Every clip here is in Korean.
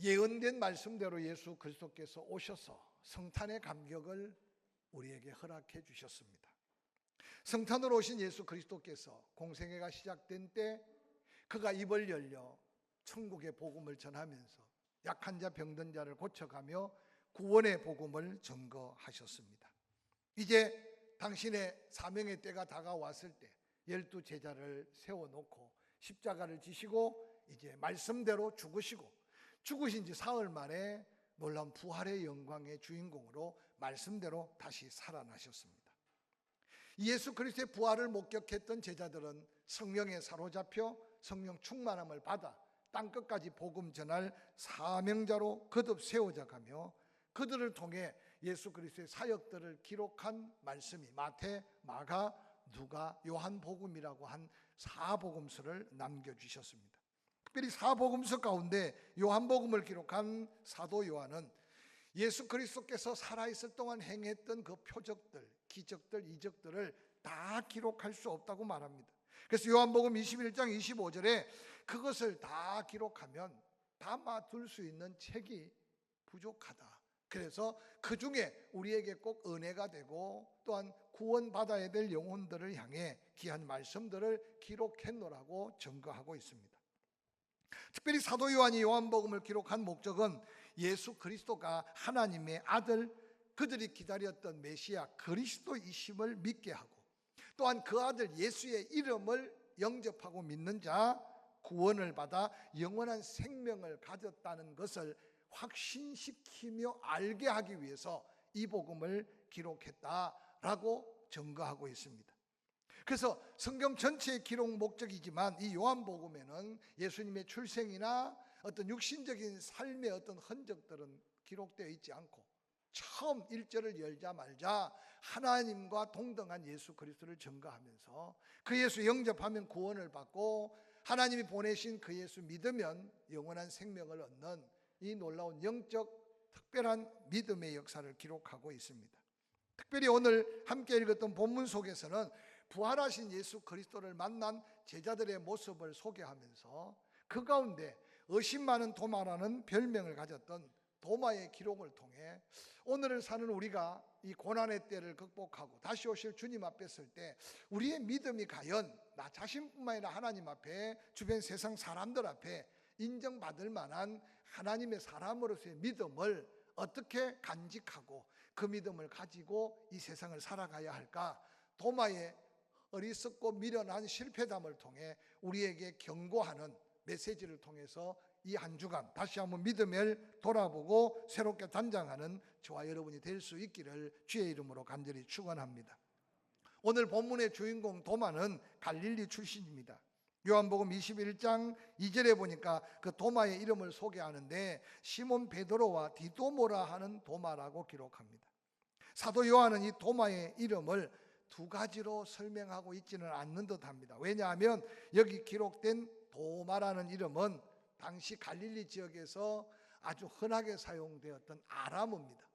예언된 말씀대로 예수 그리스도께서 오셔서 성탄의 감격을 우리에게 허락해 주셨습니다. 성탄으로 오신 예수 그리스도께서 공생애가 시작된 때 그가 입을 열려 천국의 복음을 전하면서 약한 자 병든 자를 고쳐가며 구원의 복음을 전거하셨습니다. 이제 당신의 사명의 때가 다가왔을 때 12 제자를 세워놓고 십자가를 지시고 이제 말씀대로 죽으시고 죽으신 지 사흘 만에 놀라운 부활의 영광의 주인공으로 말씀대로 다시 살아나셨습니다. 예수 그리스도의 부활을 목격했던 제자들은 성령에 사로잡혀 성령 충만함을 받아 땅끝까지 복음 전할 사명자로 거듭 세워져 가며 그들을 통해 예수 그리스도의 사역들을 기록한 말씀이 마태, 마가, 누가, 요한복음이라고 한 사복음서를 남겨주셨습니다. 특별히 사복음서 가운데 요한복음을 기록한 사도 요한은 예수 그리스도께서 살아있을 동안 행했던 그 표적들, 기적들, 이적들을 다 기록할 수 없다고 말합니다. 그래서 요한복음 21장 25절에 그것을 다 기록하면 담아둘 수 있는 책이 부족하다. 그래서 그 중에 우리에게 꼭 은혜가 되고 또한 구원받아야 될 영혼들을 향해 귀한 말씀들을 기록했노라고 증거하고 있습니다. 특별히 사도 요한이 요한복음을 기록한 목적은 예수 그리스도가 하나님의 아들, 그들이 기다렸던 메시아 그리스도이심을 믿게 하고 또한 그 아들 예수의 이름을 영접하고 믿는 자 구원을 받아 영원한 생명을 가졌다는 것을 확신시키며 알게 하기 위해서 이 복음을 기록했다라고 증거하고 있습니다. 그래서 성경 전체의 기록 목적이지만 이 요한복음에는 예수님의 출생이나 어떤 육신적인 삶의 어떤 흔적들은 기록되어 있지 않고 처음 1절을 열자마자 하나님과 동등한 예수 그리스도를 증거하면서 그 예수 영접하면 구원을 받고 하나님이 보내신 그 예수 믿으면 영원한 생명을 얻는 이 놀라운 영적 특별한 믿음의 역사를 기록하고 있습니다. 특별히 오늘 함께 읽었던 본문 속에서는 부활하신 예수 그리스도를 만난 제자들의 모습을 소개하면서 그 가운데 의심 많은 도마라는 별명을 가졌던 도마의 기록을 통해 오늘을 사는 우리가 이 고난의 때를 극복하고 다시 오실 주님 앞에 설 때 우리의 믿음이 과연 나 자신뿐만 아니라 하나님 앞에 주변 세상 사람들 앞에 인정받을 만한 하나님의 사람으로서의 믿음을 어떻게 간직하고 그 믿음을 가지고 이 세상을 살아가야 할까? 도마의 어리석고 미련한 실패담을 통해 우리에게 경고하는 메시지를 통해서 이 한 주간 다시 한번 믿음을 돌아보고 새롭게 단장하는 저와 여러분이 될 수 있기를 주의 이름으로 간절히 축원합니다. 오늘 본문의 주인공 도마는 갈릴리 출신입니다. 요한복음 21장 2절에 보니까 그 도마의 이름을 소개하는데 시몬 베드로와 디도모라 하는 도마라고 기록합니다. 사도 요한은 이 도마의 이름을 두 가지로 설명하고 있지는 않는 듯합니다. 왜냐하면 여기 기록된 도마라는 이름은 당시 갈릴리 지역에서 아주 흔하게 사용되었던 아람어입니다.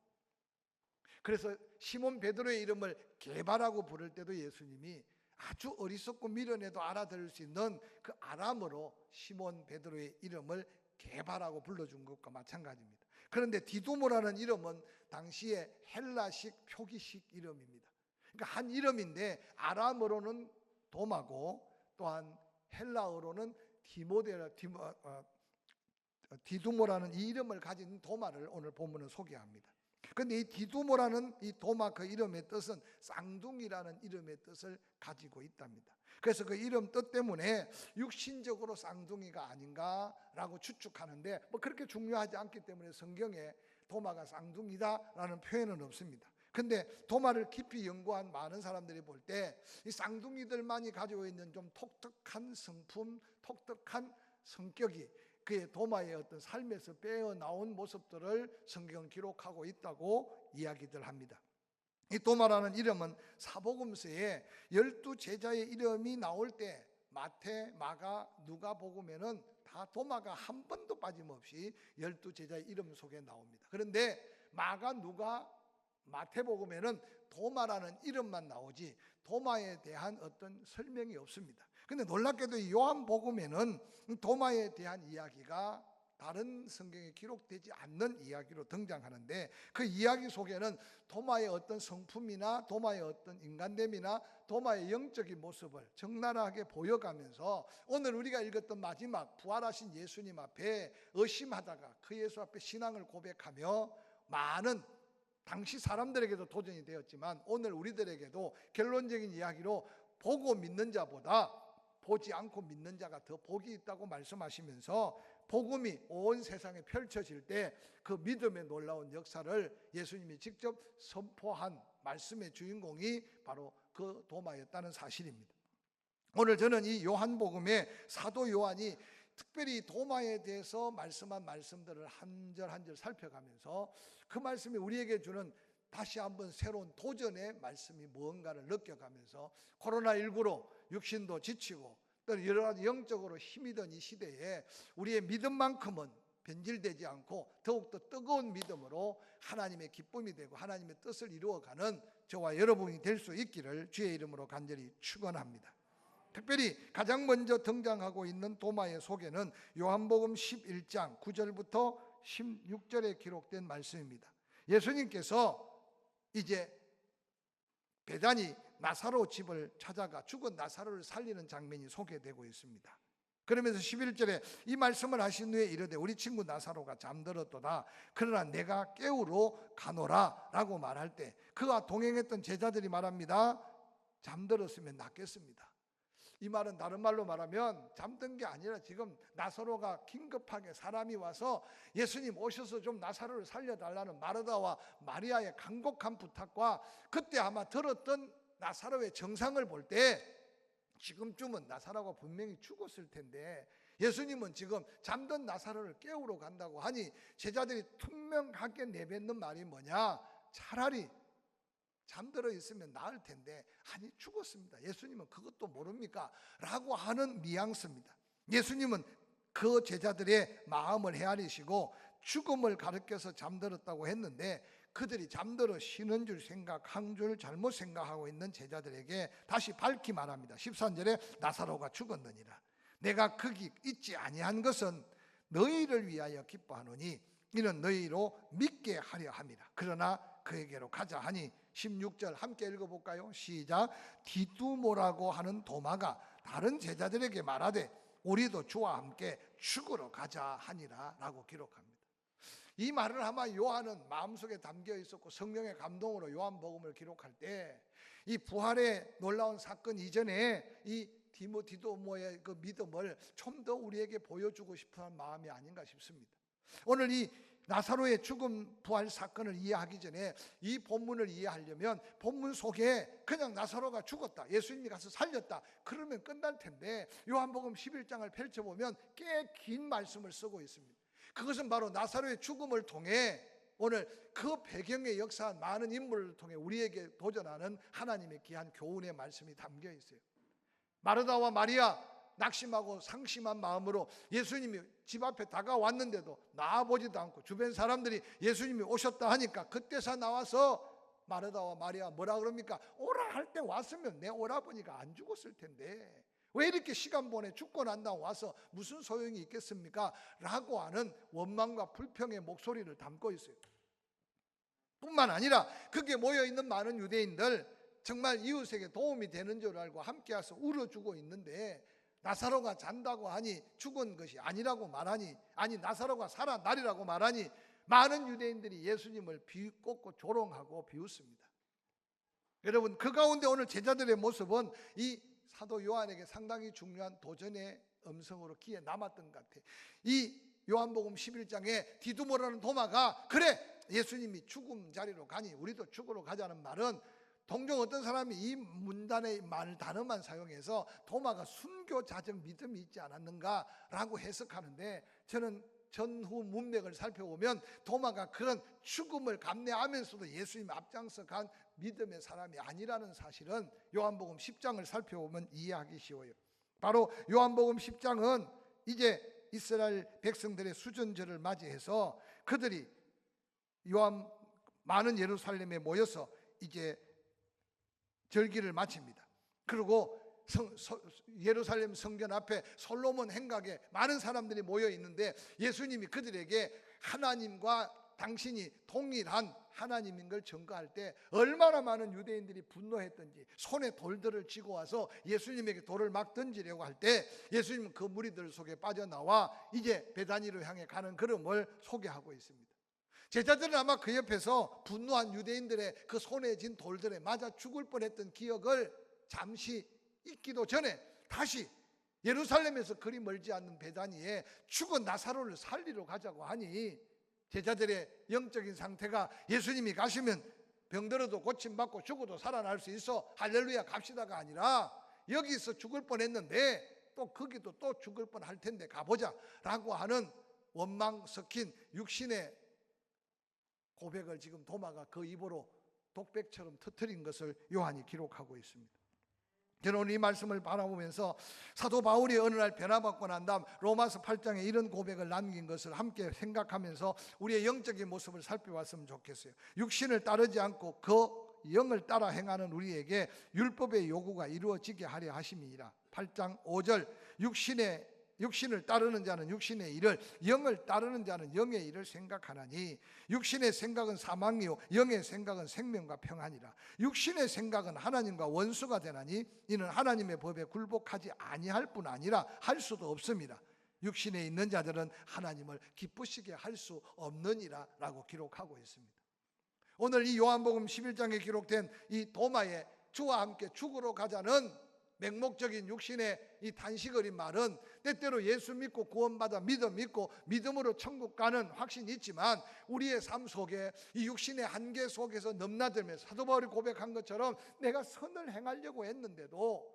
그래서 시몬 베드로의 이름을 게바라고 부를 때도 예수님이 아주 어리석고 미련해도 알아들을 수 있는 그 아람어로 시몬 베드로의 이름을 게바라고 불러준 것과 마찬가지입니다. 그런데 디도모라는 이름은 당시에 헬라식 표기식 이름입니다. 그러니까 한 이름인데 아람어로는 도마고 또한 헬라어로는 디두모라는 이 이름을 가진 도마를 오늘 본문은 소개합니다. 그런데 이 디두모라는 이 도마 그 이름의 뜻은 쌍둥이라는 이름의 뜻을 가지고 있답니다. 그래서 그 이름 뜻 때문에 육신적으로 쌍둥이가 아닌가라고 추측하는데 뭐 그렇게 중요하지 않기 때문에 성경에 도마가 쌍둥이다라는 표현은 없습니다. 근데 도마를 깊이 연구한 많은 사람들이 볼 때 이 쌍둥이들만이 가지고 있는 좀 독특한 성품, 독특한 성격이 그의 도마의 어떤 삶에서 빼어나온 모습들을 성경은 기록하고 있다고 이야기들 합니다. 이 도마라는 이름은 사복음서에 12 제자의 이름이 나올 때 마태, 마가, 누가 복음에는 다 도마가 한 번도 빠짐없이 12 제자의 이름 속에 나옵니다. 그런데 마가, 누가, 마태복음에는 도마라는 이름만 나오지 도마에 대한 어떤 설명이 없습니다. 근데 놀랍게도 이 요한복음에는 도마에 대한 이야기가 다른 성경에 기록되지 않는 이야기로 등장하는데, 그 이야기 속에는 도마의 어떤 성품이나 도마의 어떤 인간됨이나 도마의 영적인 모습을 적나라하게 보여가면서 오늘 우리가 읽었던 마지막 부활하신 예수님 앞에 의심하다가 그 예수 앞에 신앙을 고백하며 많은 당시 사람들에게도 도전이 되었지만 오늘 우리들에게도 결론적인 이야기로 보고 믿는 자보다 보지 않고 믿는 자가 더 복이 있다고 말씀하시면서 복음이 온 세상에 펼쳐질 때 그 믿음의 놀라운 역사를 예수님이 직접 선포한 말씀의 주인공이 바로 그 도마였다는 사실입니다. 오늘 저는 이 요한복음의 사도 요한이 특별히 도마에 대해서 말씀한 말씀들을 한 절 한 절 살펴가면서 그 말씀이 우리에게 주는 다시 한번 새로운 도전의 말씀이 무언가를 느껴가면서 코로나19로 육신도 지치고 또 여러 가지 영적으로 힘이 든 이 시대에 우리의 믿음만큼은 변질되지 않고 더욱더 뜨거운 믿음으로 하나님의 기쁨이 되고 하나님의 뜻을 이루어가는 저와 여러분이 될 수 있기를 주의 이름으로 간절히 축원합니다. 특별히 가장 먼저 등장하고 있는 도마의 소개는 요한복음 11장 9절부터 16절에 기록된 말씀입니다. 예수님께서 이제 베다니 나사로 집을 찾아가 죽은 나사로를 살리는 장면이 소개되고 있습니다. 그러면서 11절에 이 말씀을 하신 후에 이르되 우리 친구 나사로가 잠들었도다. 그러나 내가 깨우러 가노라 라고 말할 때 그가 동행했던 제자들이 말합니다. 잠들었으면 낫겠습니다. 이 말은 다른 말로 말하면 잠든 게 아니라 지금 나사로가 긴급하게 사람이 와서 예수님 오셔서 좀 나사로를 살려달라는 마르다와 마리아의 간곡한 부탁과 그때 아마 들었던 나사로의 정상을 볼 때 지금쯤은 나사로가 분명히 죽었을 텐데 예수님은 지금 잠든 나사로를 깨우러 간다고 하니 제자들이 투명하게 내뱉는 말이 뭐냐? 차라리 잠들어 있으면 나을 텐데 아니 죽었습니다. 예수님은 그것도 모릅니까? 라고 하는 뉘앙스입니다. 예수님은 그 제자들의 마음을 헤아리시고 죽음을 가르쳐서 잠들었다고 했는데 그들이 잠들어 쉬는 줄 생각한 줄 잘못 생각하고 있는 제자들에게 다시 밝히 말합니다. 13절에 나사로가 죽었느니라. 내가 거기 있지 아니한 것은 너희를 위하여 기뻐하노니 이는 너희로 믿게 하려 함이라. 그러나 그에게로 가자 하니 16절 함께 읽어볼까요? 시작. 디두모라고 하는 도마가 다른 제자들에게 말하되 우리도 주와 함께 죽으러 가자 하니라 라고 기록합니다. 이 말을 아마 요한은 마음속에 담겨 있었고 성령의 감동으로 요한복음을 기록할 때 이 부활의 놀라운 사건 이전에 이 디두모의 그 믿음을 좀 더 우리에게 보여주고 싶은 마음이 아닌가 싶습니다. 오늘 이 나사로의 죽음 부활 사건을 이해하기 전에 이 본문을 이해하려면 본문 속에 그냥 나사로가 죽었다, 예수님이 가서 살렸다 그러면 끝날 텐데 요한복음 11장을 펼쳐보면 꽤 긴 말씀을 쓰고 있습니다. 그것은 바로 나사로의 죽음을 통해 오늘 그 배경에 역사한 많은 인물을 통해 우리에게 도전하는 하나님의 귀한 교훈의 말씀이 담겨 있어요. 마르다와 마리아 낙심하고 상심한 마음으로 예수님이 집 앞에 다가왔는데도 나와보지도 않고 주변 사람들이 예수님이 오셨다 하니까 그때서 나와서 마르다와 마리아 뭐라 그럽니까? 오라 할 때 왔으면 내 오라버니가 안 죽었을 텐데 왜 이렇게 시간 보내 죽고 난 다음 와서 무슨 소용이 있겠습니까? 라고 하는 원망과 불평의 목소리를 담고 있어요. 뿐만 아니라 거기에 모여있는 많은 유대인들 정말 이웃에게 도움이 되는 줄 알고 함께 와서 울어주고 있는데 나사로가 잔다고 하니 죽은 것이 아니라고 말하니 아니 나사로가 살아나리라고 말하니 많은 유대인들이 예수님을 비웃고 조롱하고 비웃습니다. 여러분 그 가운데 오늘 제자들의 모습은 이 사도 요한에게 상당히 중요한 도전의 음성으로 귀에 남았던 것 같아요. 이 요한복음 11장에 디두모라는 도마가 그래 예수님이 죽음 자리로 가니 우리도 죽으러 가자는 말은 동종 어떤 사람이 이 문단의 말 단어만 사용해서 도마가 순교자적 믿음이 있지 않았는가라고 해석하는데 저는 전후 문맥을 살펴보면 도마가 그런 죽음을 감내하면서도 예수님 앞장서 간 믿음의 사람이 아니라는 사실은 요한복음 10장을 살펴보면 이해하기 쉬워요. 바로 요한복음 10장은 이제 이스라엘 백성들의 수전절을 맞이해서 그들이 많은 예루살렘에 모여서 이제 절기를 마칩니다. 그리고 예루살렘 성전 앞에 솔로몬 행각에 많은 사람들이 모여 있는데 예수님이 그들에게 하나님과 당신이 동일한 하나님인 걸 증거할 때 얼마나 많은 유대인들이 분노했던지 손에 돌들을 쥐고 와서 예수님에게 돌을 막 던지려고 할 때 예수님은 그 무리들 속에 빠져나와 이제 베다니로 향해 가는 걸음을 소개하고 있습니다. 제자들은 아마 그 옆에서 분노한 유대인들의 그 손에 쥔 돌들에 맞아 죽을 뻔했던 기억을 잠시 잊기도 전에 다시 예루살렘에서 그리 멀지 않는 베다니에 죽은 나사로를 살리러 가자고 하니 제자들의 영적인 상태가 예수님이 가시면 병들어도 고침받고 죽어도 살아날 수 있어 할렐루야 갑시다가 아니라 여기서 죽을 뻔했는데 또 거기도 또 죽을 뻔할 텐데 가보자 라고 하는 원망 섞인 육신의 고백을 지금 도마가 그 입으로 독백처럼 터뜨린 것을 요한이 기록하고 있습니다. 저는 오늘 이 말씀을 바라보면서 사도 바울이 어느 날 변화받고 난 다음 로마서 8장에 이런 고백을 남긴 것을 함께 생각하면서 우리의 영적인 모습을 살펴봤으면 좋겠어요. 육신을 따르지 않고 그 영을 따라 행하는 우리에게 율법의 요구가 이루어지게 하려 하심이니라. 8장 5절 육신을 따르는 자는 육신의 일을, 영을 따르는 자는 영의 일을 생각하나니 육신의 생각은 사망이요 영의 생각은 생명과 평안이라. 육신의 생각은 하나님과 원수가 되나니 이는 하나님의 법에 굴복하지 아니할 뿐 아니라 할 수도 없습니다. 육신에 있는 자들은 하나님을 기쁘시게 할 수 없느니라 라고 기록하고 있습니다. 오늘 이 요한복음 11장에 기록된 이 도마의 주와 함께 죽으러 가자는 맹목적인 육신의 이 단식 어린 말은 때때로 예수 믿고 구원받아 믿음 있고 믿음으로 천국 가는 확신이 있지만 우리의 삶 속에 이 육신의 한계 속에서 넘나들면서 사도 바울이 고백한 것처럼 내가 선을 행하려고 했는데도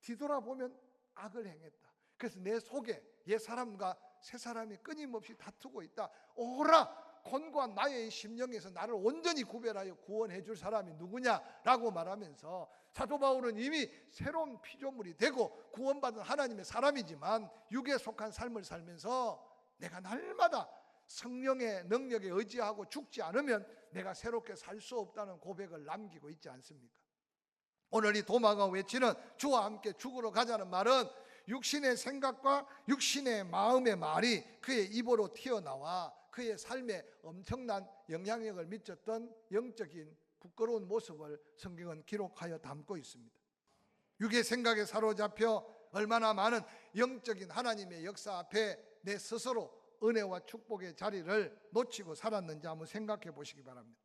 뒤돌아보면 악을 행했다. 그래서 내 속에 옛 사람과 새 사람이 끊임없이 다투고 있다. 오라 곤고한 나의 심령에서 나를 온전히 구별하여 구원해 줄 사람이 누구냐라고 말하면서 사도 바울은 이미 새로운 피조물이 되고 구원받은 하나님의 사람이지만 육에 속한 삶을 살면서 내가 날마다 성령의 능력에 의지하고 죽지 않으면 내가 새롭게 살 수 없다는 고백을 남기고 있지 않습니까? 오늘 이 도마가 외치는 주와 함께 죽으러 가자는 말은 육신의 생각과 육신의 마음의 말이 그의 입으로 튀어나와 그의 삶에 엄청난 영향력을 미쳤던 영적인 부끄러운 모습을 성경은 기록하여 담고 있습니다. 육의 생각에 사로잡혀 얼마나 많은 영적인 하나님의 역사 앞에 내 스스로 은혜와 축복의 자리를 놓치고 살았는지 한번 생각해 보시기 바랍니다.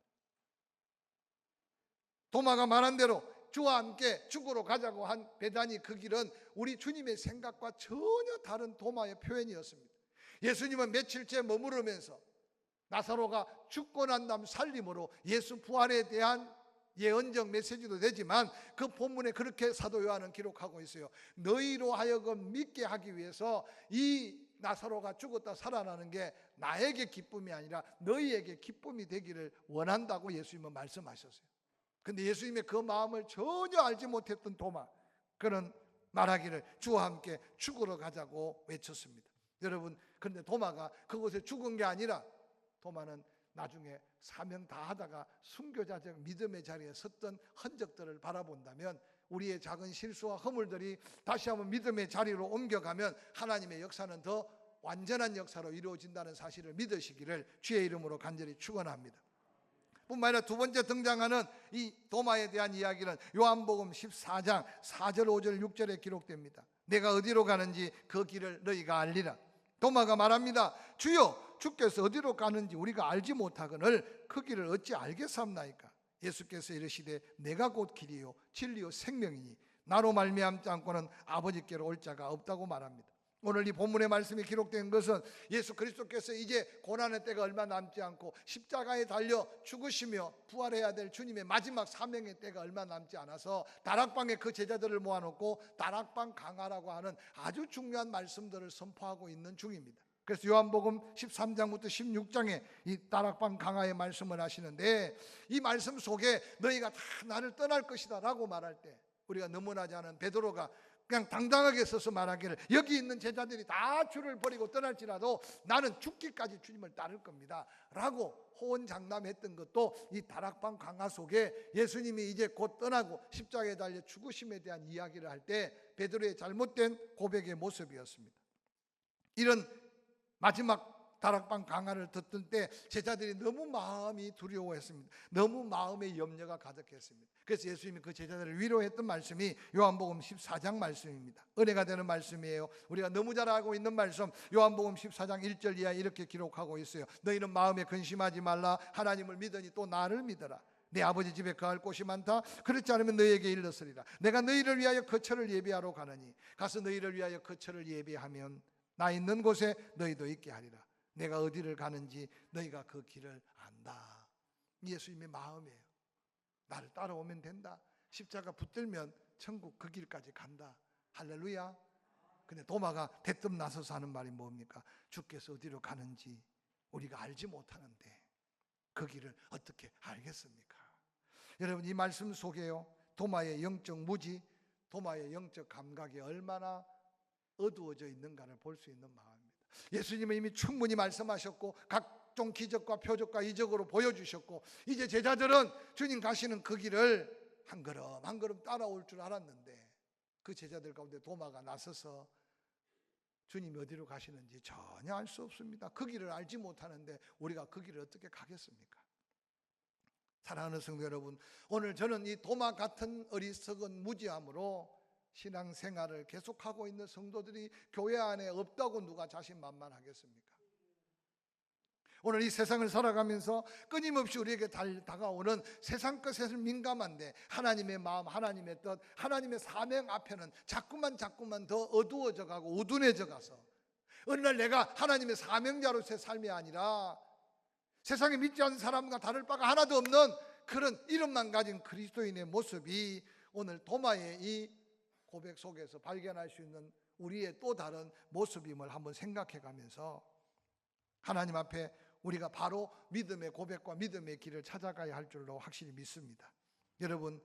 도마가 말한 대로 주와 함께 죽으러 가자고 한 베다니 그 길은 우리 주님의 생각과 전혀 다른 도마의 표현이었습니다. 예수님은 며칠째 머무르면서 나사로가 죽고 난 다음 살림으로 예수 부활에 대한 예언적 메시지도 되지만 그 본문에 그렇게 사도 요한은 기록하고 있어요. 너희로 하여금 믿게 하기 위해서 이 나사로가 죽었다 살아나는 게 나에게 기쁨이 아니라 너희에게 기쁨이 되기를 원한다고 예수님은 말씀하셨어요. 근데 예수님의 그 마음을 전혀 알지 못했던 도마, 그는 말하기를 주와 함께 죽으러 가자고 외쳤습니다. 여러분, 그런데 도마가 그곳에 죽은 게 아니라 도마는 나중에 사명 다 하다가 순교자적 믿음의 자리에 섰던 흔적들을 바라본다면 우리의 작은 실수와 허물들이 다시 한번 믿음의 자리로 옮겨가면 하나님의 역사는 더 완전한 역사로 이루어진다는 사실을 믿으시기를 주의 이름으로 간절히 축원합니다. 뿐만 아니라 두 번째 등장하는 이 도마에 대한 이야기는 요한복음 14장 4절 5절 6절에 기록됩니다. 내가 어디로 가는지 그 길을 너희가 알리라. 도마가 말합니다. 주여 주께서 어디로 가는지 우리가 알지 못하거늘 그 길을 어찌 알겠사옵나이까. 예수께서 이르시되 내가 곧 길이요 진리요 생명이니 나로 말미암지 않고는 아버지께로 올 자가 없다고 말합니다. 오늘 이 본문의 말씀이 기록된 것은 예수 그리스도께서 이제 고난의 때가 얼마 남지 않고 십자가에 달려 죽으시며 부활해야 될 주님의 마지막 사명의 때가 얼마 남지 않아서 다락방에 그 제자들을 모아놓고 다락방 강화라고 하는 아주 중요한 말씀들을 선포하고 있는 중입니다. 그래서 요한복음 13장부터 16장에 이 다락방 강화의 말씀을 하시는데 이 말씀 속에 너희가 다 나를 떠날 것이다 라고 말할 때 우리가 너무나지 않은 베드로가 그냥 당당하게 서서 말하기를 여기 있는 제자들이 다 주를 버리고 떠날지라도 나는 죽기까지 주님을 따를 겁니다 라고 호언장담했던 것도 이 다락방 강화 속에 예수님이 이제 곧 떠나고 십자가에 달려 죽으심에 대한 이야기를 할 때 베드로의 잘못된 고백의 모습이었습니다. 이런 마지막 다락방 강화를 듣던 때 제자들이 너무 마음이 두려워했습니다. 너무 마음에 염려가 가득했습니다. 그래서 예수님이 그 제자들을 위로했던 말씀이 요한복음 14장 말씀입니다. 은혜가 되는 말씀이에요. 우리가 너무 잘 알고 있는 말씀, 요한복음 14장 1절 이하에 이렇게 기록하고 있어요. 너희는 마음에 근심하지 말라. 하나님을 믿으니 또 나를 믿어라. 내 아버지 집에 거할 곳이 많다. 그렇지 않으면 너희에게 일렀으리라. 내가 너희를 위하여 거처를 예비하러 가느니 가서 너희를 위하여 거처를 예비하면 나 있는 곳에 너희도 있게 하리라. 내가 어디를 가는지 너희가 그 길을 안다. 예수님의 마음이에요. 나를 따라오면 된다. 십자가 붙들면 천국 그 길까지 간다. 할렐루야. 근데 도마가 대뜸 나서서 하는 말이 뭡니까? 주께서 어디로 가는지 우리가 알지 못하는데 그 길을 어떻게 알겠습니까? 여러분, 이 말씀 속에요, 도마의 영적 무지, 도마의 영적 감각이 얼마나 어두워져 있는가를 볼 수 있는 마음입니다. 예수님은 이미 충분히 말씀하셨고 각종 기적과 표적과 이적으로 보여주셨고 이제 제자들은 주님 가시는 그 길을 한 걸음 한 걸음 따라올 줄 알았는데 그 제자들 가운데 도마가 나서서 주님이 어디로 가시는지 전혀 알 수 없습니다. 그 길을 알지 못하는데 우리가 그 길을 어떻게 가겠습니까? 사랑하는 성도 여러분, 오늘 저는 이 도마 같은 어리석은 무지함으로 신앙생활을 계속하고 있는 성도들이 교회 안에 없다고 누가 자신만만하겠습니까? 오늘 이 세상을 살아가면서 끊임없이 우리에게 다가오는 세상 것에 민감한데 하나님의 마음, 하나님의 뜻, 하나님의 사명 앞에는 자꾸만 더 어두워져 가고 우둔해져 가서 어느 날 내가 하나님의 사명자로서의 삶이 아니라 세상에 믿지 않는 사람과 다를 바가 하나도 없는 그런 이름만 가진 그리스도인의 모습이 오늘 도마의 이 고백 속에서 발견할 수 있는 우리의 또 다른 모습임을 한번 생각해 가면서 하나님 앞에 우리가 바로 믿음의 고백과 믿음의 길을 찾아가야 할 줄로 확실히 믿습니다. 여러분,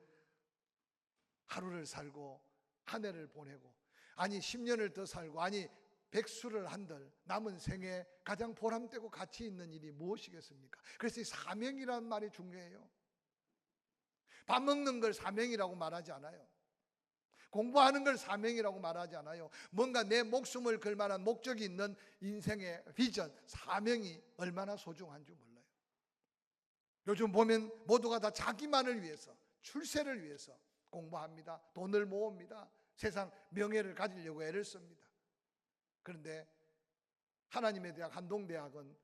하루를 살고 한 해를 보내고 아니 10년을 더 살고 아니 백수를 한들 남은 생에 가장 보람되고 가치 있는 일이 무엇이겠습니까? 그래서 이 사명이라는 말이 중요해요. 밥 먹는 걸 사명이라고 말하지 않아요. 공부하는 걸 사명이라고 말하지 않아요. 뭔가 내 목숨을 걸 만한 목적이 있는 인생의 비전, 사명이 얼마나 소중한 줄 몰라요. 요즘 보면 모두가 다 자기만을 위해서, 출세를 위해서 공부합니다. 돈을 모읍니다. 세상 명예를 가지려고 애를 씁니다. 그런데 하나님의 대학 한동대학은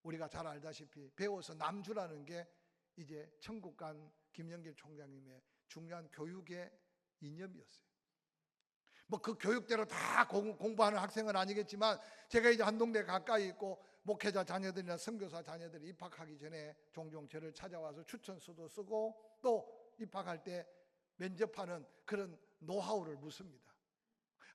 우리가 잘 알다시피 배워서 남주라는 게 이제 천국 간 김영길 총장님의 중요한 교육의 이념이었어요. 뭐 그 교육대로 다 공부하는 학생은 아니겠지만 제가 이제 한동대 가까이 있고 목회자 자녀들이나 선교사 자녀들이 입학하기 전에 종종 저를 찾아와서 추천서도 쓰고 또 입학할 때 면접하는 그런 노하우를 묻습니다.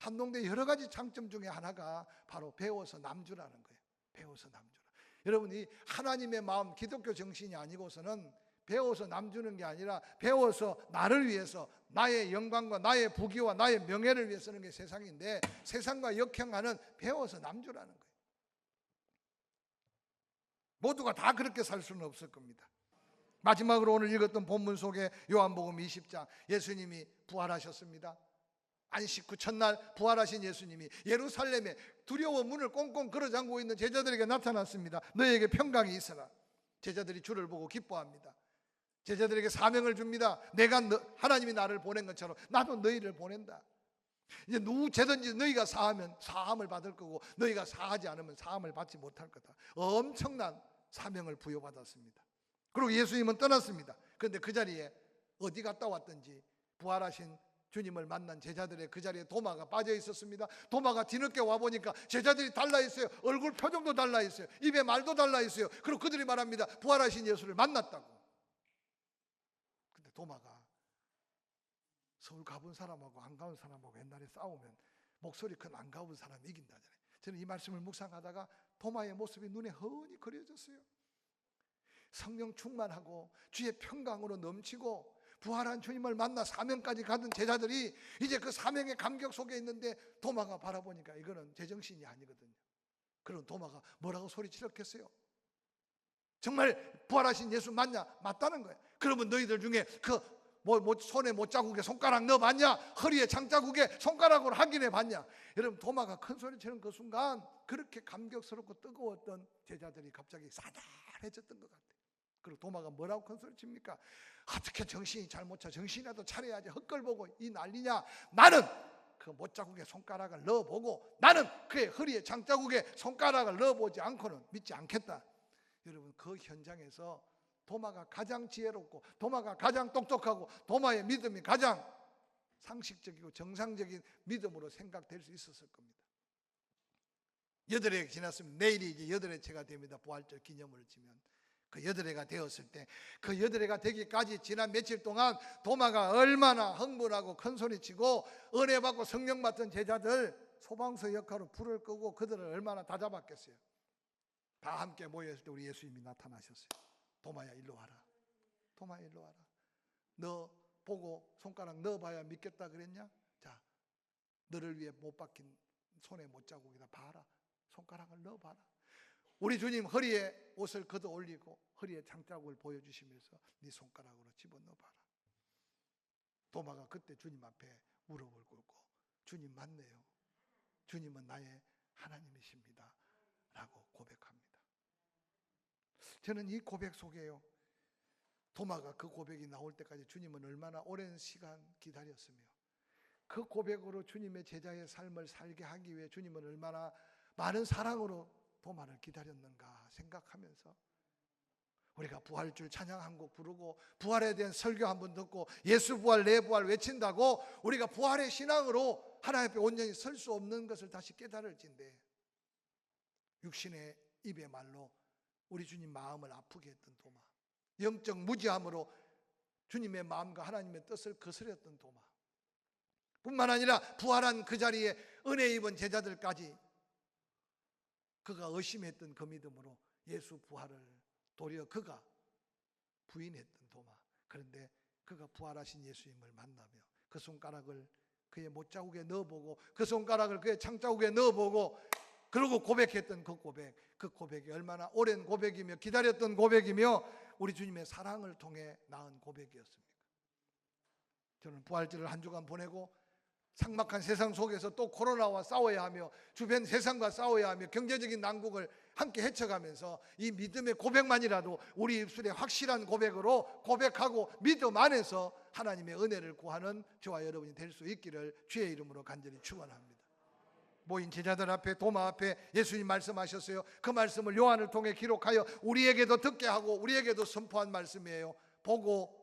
한동대 여러 가지 장점 중에 하나가 바로 배워서 남주라는 거예요. 배워서 남주라. 여러분, 이 하나님의 마음, 기독교 정신이 아니고서는 배워서 남주는 게 아니라 배워서 나를 위해서 나의 영광과 나의 부귀와 나의 명예를 위해 쓰는 게 세상인데 세상과 역행하는 배워서 남주라는 거예요. 모두가 다 그렇게 살 수는 없을 겁니다. 마지막으로 오늘 읽었던 본문 속에 요한복음 20장 예수님이 부활하셨습니다. 안식 후 첫날 부활하신 예수님이 예루살렘에 두려워 문을 꽁꽁 걸어잠그고 있는 제자들에게 나타났습니다. 너희에게 평강이 있으라. 제자들이 주를 보고 기뻐합니다. 제자들에게 사명을 줍니다. 하나님이 나를 보낸 것처럼 나도 너희를 보낸다. 이제 누구든지 너희가 사하면 사함을 받을 거고 너희가 사하지 않으면 사함을 받지 못할 거다. 엄청난 사명을 부여받았습니다. 그리고 예수님은 떠났습니다. 그런데 그 자리에 어디 갔다 왔든지 부활하신 주님을 만난 제자들의 그 자리에 도마가 빠져 있었습니다. 도마가 뒤늦게 와보니까 제자들이 달라 있어요. 얼굴 표정도 달라 있어요. 입에 말도 달라 있어요. 그리고 그들이 말합니다. 부활하신 예수를 만났다고. 근데 도마가 서울 가본 사람하고 안 가본 사람하고 옛날에 싸우면 목소리 큰 안 가본 사람이 이긴다잖아요. 저는 이 말씀을 묵상하다가 도마의 모습이 눈에 훤히 그려졌어요. 성령 충만하고 주의 평강으로 넘치고 부활한 주님을 만나 사명까지 가던 제자들이 이제 그 사명의 감격 속에 있는데 도마가 바라보니까 이거는 제정신이 아니거든요. 그럼 도마가 뭐라고 소리치렀겠어요? 정말 부활하신 예수 맞냐? 맞다는 거예요. 그러면 너희들 중에 그 손에 못자국에 손가락 넣어봤냐? 허리에 장자국에 손가락으로 확인해 봤냐? 여러분, 도마가 큰 소리치는 그 순간 그렇게 감격스럽고 뜨거웠던 제자들이 갑자기 싸늘해졌던 것 같아요. 그리고 도마가 뭐라고 큰 소리칩니까? 어떻게 정신이 잘 못 차? 정신이라도 차려야지. 헛걸 보고 이 난리냐? 나는 그 못자국에 손가락을 넣어보고 나는 그의 허리에 장자국에 손가락을 넣어보지 않고는 믿지 않겠다. 여러분, 그 현장에서 도마가 가장 지혜롭고 도마가 가장 똑똑하고 도마의 믿음이 가장 상식적이고 정상적인 믿음으로 생각될 수 있었을 겁니다. 8해 지났으면 내일이 이제 8회째가 됩니다. 부활절 기념을 지면 그 8해가 되었을 때 그 8해가 되기까지 지난 며칠 동안 도마가 얼마나 흥분하고 큰소리치고 은혜 받고 성령 받던 제자들 소방서 역할로 불을 끄고 그들을 얼마나 다잡았겠어요. 다 함께 모였을 때 우리 예수님이 나타나셨어요. 도마야 일로 와라. 도마야 일로 와라. 너 보고 손가락 넣어봐야 믿겠다 그랬냐? 자, 너를 위해 못 박힌 손에 못자국이다. 봐라. 손가락을 넣어봐라. 우리 주님 허리에 옷을 걷어 올리고 허리에 장자국을 보여주시면서 네 손가락으로 집어넣어봐라. 도마가 그때 주님 앞에 무릎을 꿇고 주님 맞네요. 주님은 나의 하나님이십니다 라고 고백합니다. 저는 이 고백 속에요, 도마가 그 고백이 나올 때까지 주님은 얼마나 오랜 시간 기다렸으며 그 고백으로 주님의 제자의 삶을 살게 하기 위해 주님은 얼마나 많은 사랑으로 도마를 기다렸는가 생각하면서 우리가 부활줄 찬양 한 곡 부르고 부활에 대한 설교 한 번 듣고 예수 부활 내 부활 외친다고 우리가 부활의 신앙으로 하나님 앞에 온전히 설 수 없는 것을 다시 깨달을진데, 육신의 입의 말로 우리 주님 마음을 아프게 했던 도마, 영적 무지함으로 주님의 마음과 하나님의 뜻을 거스렸던 도마, 뿐만 아니라 부활한 그 자리에 은혜 입은 제자들까지 그가 의심했던 그 믿음으로 예수 부활을 도리어 그가 부인했던 도마. 그런데 그가 부활하신 예수님을 만나며 그 손가락을 그의 못자국에 넣어보고 그 손가락을 그의 창자국에 넣어보고 그러고 고백했던 그 고백이 얼마나 오랜 고백이며 기다렸던 고백이며 우리 주님의 사랑을 통해 낳은 고백이었습니까? 저는 부활절을 한 주간 보내고 삭막한 세상 속에서 또 코로나와 싸워야 하며 주변 세상과 싸워야 하며 경제적인 난국을 함께 헤쳐가면서 이 믿음의 고백만이라도 우리 입술에 확실한 고백으로 고백하고 믿음 안에서 하나님의 은혜를 구하는 저와 여러분이 될 수 있기를 주의 이름으로 간절히 축원합니다. 모인 제자들 앞에 도마 앞에 예수님 말씀하셨어요. 그 말씀을 요한을 통해 기록하여 우리에게도 듣게 하고 우리에게도 선포한 말씀이에요. 보고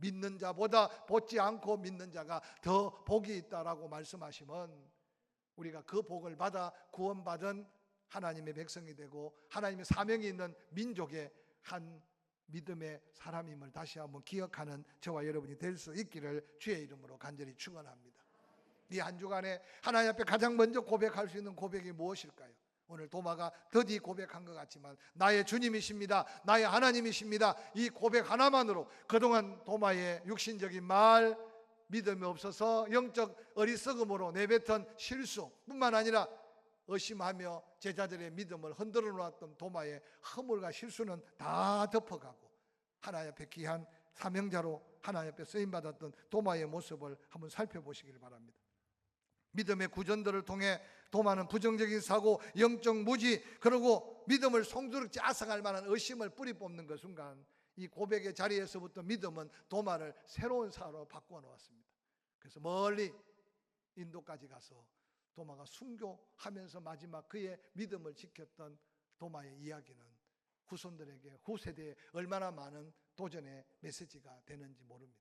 믿는 자보다 보지 않고 믿는 자가 더 복이 있다라고 말씀하시면 우리가 그 복을 받아 구원받은 하나님의 백성이 되고 하나님의 사명이 있는 민족의 한 믿음의 사람임을 다시 한번 기억하는 저와 여러분이 될 수 있기를 주의 이름으로 간절히 축원합니다. 이 한 주간에 하나님 앞에 가장 먼저 고백할 수 있는 고백이 무엇일까요? 오늘 도마가 더디 고백한 것 같지만 나의 주님이십니다, 나의 하나님이십니다, 이 고백 하나만으로 그동안 도마의 육신적인 말, 믿음이 없어서 영적 어리석음으로 내뱉은 실수 뿐만 아니라 의심하며 제자들의 믿음을 흔들어 놓았던 도마의 허물과 실수는 다 덮어가고 하나님 앞에 귀한 사명자로 하나님 앞에 쓰임받았던 도마의 모습을 한번 살펴보시길 바랍니다. 믿음의 구전들을 통해 도마는 부정적인 사고, 영적 무지, 그리고 믿음을 송두리째 앗아갈 만한 의심을 뿌리 뽑는 그 순간 이 고백의 자리에서부터 믿음은 도마를 새로운 사로 바꾸어 놓았습니다. 그래서 멀리 인도까지 가서 도마가 순교하면서 마지막 그의 믿음을 지켰던 도마의 이야기는 후손들에게 후세대에 얼마나 많은 도전의 메시지가 되는지 모릅니다.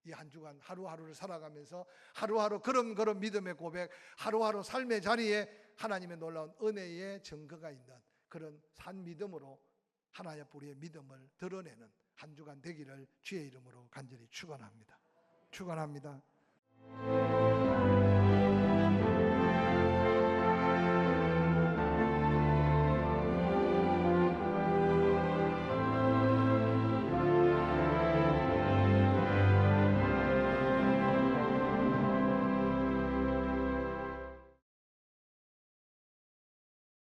이 한 주간 하루하루를 살아가면서 하루하루 그런 믿음의 고백, 하루하루 삶의 자리에 하나님의 놀라운 은혜의 증거가 있는 그런 산 믿음으로 하나님 앞에 우리의 믿음을 드러내는 한 주간 되기를 주의 이름으로 간절히 축원합니다. 축원합니다.